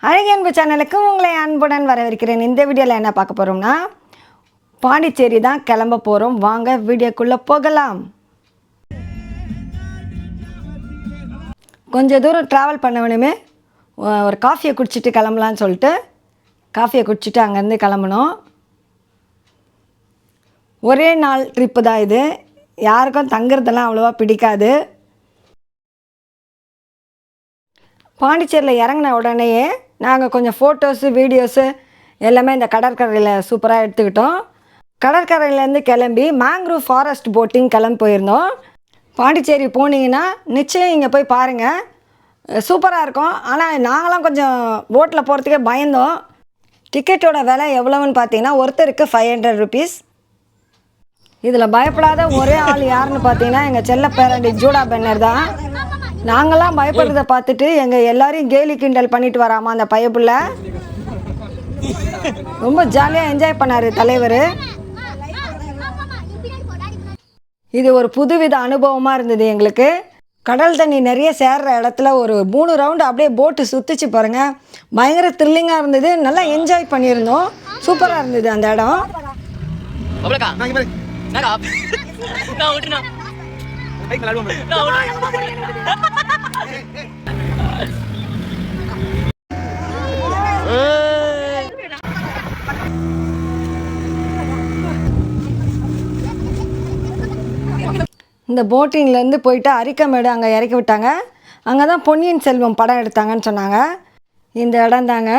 அழகிய அன்பு சேனலுக்கு உங்களை அன்புடன் வரவேற்கிறேன். இந்த வீடியோவில் என்ன பார்க்க போகிறோம்னா, பாண்டிச்சேரி தான் கிளம்ப போகிறோம். வாங்க வீடியோக்குள்ளே போகலாம். கொஞ்சம் தூரம் ட்ராவல் பண்ணவனுமே ஒரு காஃபியை குடிச்சிட்டு கிளம்பலான்னு சொல்லிட்டு காஃபியை குடிச்சிட்டு அங்கேருந்து கிளம்பணும். ஒரே நாள் ட்ரிப்பு தான் இது. யாருக்கும் தங்குறதெல்லாம் அவ்வளோவா பிடிக்காது. பாண்டிச்சேரியில் இறங்கின உடனேயே நாங்கள் கொஞ்சம் ஃபோட்டோஸு வீடியோஸு எல்லாமே இந்த கடற்கரையில் சூப்பராக எடுத்துக்கிட்டோம். கடற்கரையிலேருந்து கிளம்பி மேங்க்ரூவ் ஃபாரஸ்ட் போட்டிங் கிளம்பி போயிருந்தோம். பாண்டிச்சேரி போனீங்கன்னா நிச்சயம் இங்கே போய் பாருங்கள், சூப்பராக இருக்கும். ஆனால் நாங்களாம் கொஞ்சம் போட்டில் போகிறதுக்கே பயந்தோம். டிக்கெட்டோட விலை எவ்வளோன்னு பார்த்தீங்கன்னா ஒருத்தருக்கு 500 ருபீஸ். இதில் பயப்படாத ஒரே ஆள் யாருன்னு பார்த்தீங்கன்னா எங்கள் செல்ல பேரண்டி ஜூடா பென்னர் தான். நாங்களாம் பயப்படுறத பார்த்துட்டு எங்கள் எல்லாரையும் கேலி கிண்டல் பண்ணிட்டு வராமா அந்த பயப்புள்ள. ரொம்ப ஜாலியாக என்ஜாய் பண்ணார் தலைவர். இது ஒரு புதுவித அனுபவமாக இருந்தது எங்களுக்கு. கடல் தண்ணி நிறைய சேர்கிற இடத்துல ஒரு 3 ரவுண்டு அப்படியே போட்டு சுற்றிச்சு பாருங்கள். பயங்கர த்ரில்லிங்காக இருந்தது. நல்லா என்ஜாய் பண்ணியிருந்தோம். சூப்பராக இருந்தது அந்த இடம். இந்த போட்டிங்லேருந்து போயிட்டு அரிக்கமேடு அங்கே இறக்கி விட்டாங்க. அங்கே தான் பொன்னியின் செல்வம் படம் எடுத்தாங்கன்னு சொன்னாங்க. இந்த இடம் தாங்க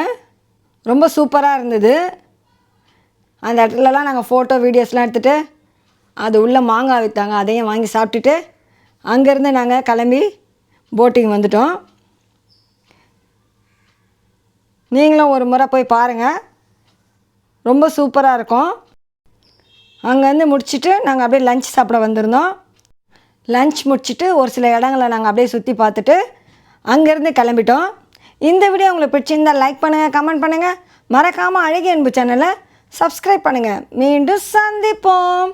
ரொம்ப சூப்பராக இருந்தது. அந்த இடத்துலலாம் நாங்கள் ஃபோட்டோ வீடியோஸ்லாம் எடுத்துகிட்டு அது உள்ளே மாங்காய் விற்றாங்க, அதையும் வாங்கி சாப்பிட்டுட்டு அங்கேருந்து நாங்கள் கிளம்பி போட்டிங் வந்துட்டோம். நீங்களும் ஒரு முறை போய் பாருங்கள், ரொம்ப சூப்பராக இருக்கும். அங்கேருந்து முடிச்சுட்டு நாங்கள் அப்படியே லஞ்ச் சாப்பிட வந்திருந்தோம். லஞ்ச் முடிச்சுட்டு ஒரு சில இடங்களை நாங்கள் அப்படியே சுற்றி பார்த்துட்டு அங்கேருந்து கிளம்பிட்டோம். இந்த வீடியோ உங்களுக்கு பிடிச்சிருந்தால் லைக் பண்ணுங்கள், கமெண்ட் பண்ணுங்கள். மறக்காமல் அழகிய அன்பு சேனலை சப்ஸ்கிரைப் பண்ணுங்கள். மீண்டும் சந்திப்போம்.